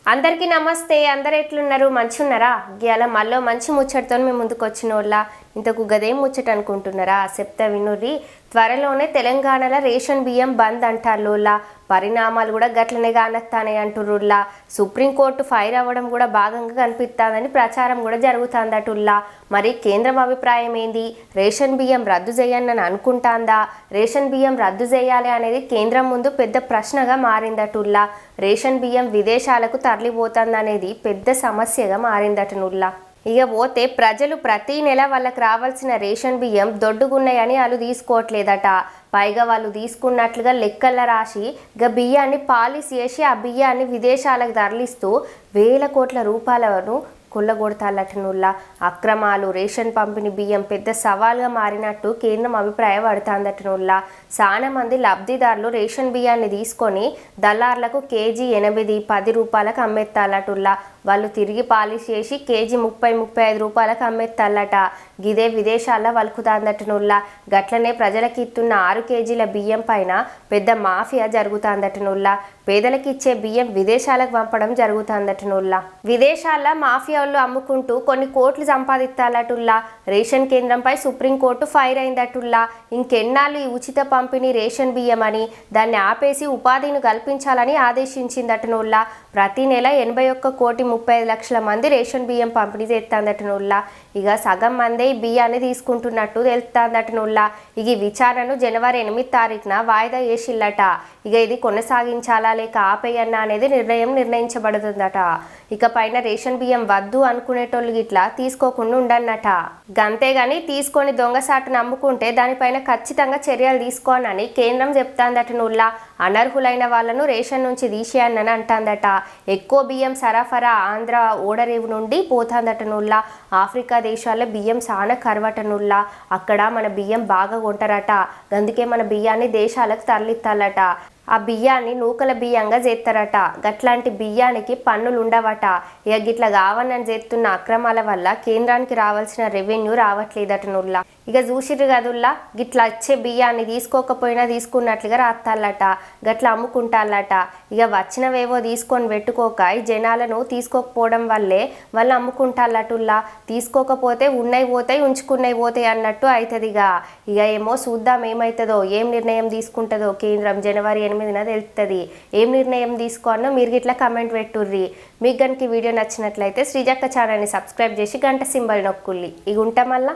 అందరికీ నమస్తే. అందరు ఎట్లున్నారు? మంచున్నారా? ఇవాళ మళ్ళీ మంచి ముచ్చటతో మేము ముందుకు వచ్చినోళ్ళ. ఇంతకు గదేం ముచ్చట అనుకుంటున్నారా? చెప్తా వినుర్రి. త్వరలోనే తెలంగాణలో రేషన్ బియ్యం బంద్ అంటారులా. పరిణామాలు కూడా గట్లనే కానొస్తానే అంటుర్రుల్లా. సుప్రీంకోర్టు ఫైర్ అవ్వడం కూడా భాగంగా కనిపిస్తుందని ప్రచారం కూడా జరుగుతుందటుల్లా. మరి కేంద్రం అభిప్రాయం ఏంది? రేషన్ బియ్యం రద్దు చేయాలని అనుకుంటాందా? రేషన్ బియ్యం రద్దు చేయాలి అనేది కేంద్రం ముందు పెద్ద ప్రశ్నగా మారిందటుల్లా. రేషన్ బియ్యం విదేశాలకు తరలిపోతుందనేది పెద్ద సమస్యగా మారిందటనుల్లా. ఇక పోతే ప్రజలు ప్రతి నెల వాళ్ళకి రావాల్సిన రేషన్ బియ్యం దొడ్డుగున్నాయని వాళ్ళు తీసుకోవట్లేదట. పైగా వాళ్ళు తీసుకున్నట్లుగా లెక్కల రాసి బియ్యాన్ని పాలిష్ చేసి ఆ బియ్యాన్ని విదేశాలకు తరలిస్తూ వేల కోట్ల రూపాయలను కొల్లగొడతాలటనుల్లా. అక్రమాలు, రేషన్ పంపిణీ బియ్యం పెద్ద సవాల్గా మారినట్టు కేంద్రం అభిప్రాయపడుతుందటనుల్లా. చాలా మంది లబ్ధిదారులు రేషన్ బియ్యాన్ని తీసుకొని దళార్లకు కేజీ 8-10 రూపాయలకు అమ్మేస్తాలటుల్లా. వాళ్ళు తిరిగి పాలిష్ చేసి కేజీ 30-35 రూపాయలకు అమ్మేస్తాలట. గిదే విదేశాల్లో వలుకుతాందటనుల్లా. గట్లనే ప్రజలకి ఇస్తున్న 6 కేజీల బియ్యం పైన పెద్ద మాఫియా జరుగుతాందటనుల్లా. పేదలకు ఇచ్చే బియ్యం విదేశాలకు పంపడం జరుగుతుందటనుల్లా. విదేశాల్లో మాఫియాలు అమ్ముకుంటూ కొన్ని కోట్లు సంపాదిస్తాలటుల్లా. రేషన్ కేంద్రంపై సుప్రీంకోర్టు ఫైర్ అయిందటుల్లా. ఇంకెన్నాళ్ళు ఈ ఉచిత పంపిణీ రేషన్ బియ్యం అని దాన్ని ఆపేసి ఉపాధిని కల్పించాలని ఆదేశించిందటనుల్లా. ప్రతి నెల 81,35,00,000 మంది రేషన్ బియ్యం పంపిణీ చేస్తాందటనుల్లా. ఇక సగం మందే ఈ బియ్యాన్ని తీసుకుంటున్నట్టు తెలుస్తాందటనుల్లా. ఇక విచారణను జనవరి 8 తారీఖున వాయిదా వేసిల్లట. ఇక ఇది కొనసాగించాలా లేక ఆపేయన్నా అనేది నిర్ణయించబడుతుందట. ఇక పైన రేషన్ బియ్యం వద్దు అనుకునేటోళ్ళు గిట్లా తీసుకోకుండా ఉండన్నట. గంతేగాని తీసుకొని దొంగసాటును అమ్ముకుంటే దానిపైన ఖచ్చితంగా చర్యలు తీసుకోనని కేంద్రం చెప్తాందటనుల్లా. అనర్హులైన వాళ్లను రేషన్ నుంచి తీసేయనని అంటాందట. ఎక్కువ బియ్యం సరఫరా ఆంధ్ర ఓడరేవు నుండి పోతాందటనుల్లా. ఆఫ్రికా దేశాల్లో బియ్యం చాలా కరువటనుల్లా. అక్కడ మన బియ్యం బాగా కొంటారట. అందుకే మన బియ్యాన్ని దేశాలకు తరలిస్తాలట. ఆ బియ్యాన్ని నూకల బియ్యంగా చేస్తారట. గట్లాంటి బియ్యానికి పన్నులు ఉండవట. ఇక గిట్లా కావాలని చేస్తున్న అక్రమాల వల్ల కేంద్రానికి రావాల్సిన రెవెన్యూ రావట్లేదటనుల్లా. ఇక చూసిర్రు కదుల్లా, గిట్లా వచ్చే బియ్యాన్ని తీసుకోకపోయినా తీసుకున్నట్లుగా రాస్తాలట. గట్లా అమ్ముకుంటాలట. ఇక వచ్చినవేవో తీసుకొని పెట్టుకోక ఈ జనాలను తీసుకోకపోవడం వల్లే వాళ్ళు అమ్ముకుంటాలటుల్లా. తీసుకోకపోతే ఉన్నాయి పోతాయి, ఉంచుకున్నాయి పోతాయి అన్నట్టు అవుతుంది. ఇక ఏమో చూద్దాం ఏమవుతుందో, ఏం నిర్ణయం తీసుకుంటుందో కేంద్రం. జనవరి 8న తెలుస్తుంది ఏం నిర్ణయం తీసుకోనో. మీరు గిట్లా కమెంట్ పెట్టుర్రి. మీకు కనుక వీడియో నచ్చినట్లయితే శ్రీజక్క ఛానల్ని సబ్స్క్రైబ్ చేసి గంట సింబల్ నొక్కుల్లి. ఇక ఉంటాం మళ్ళా.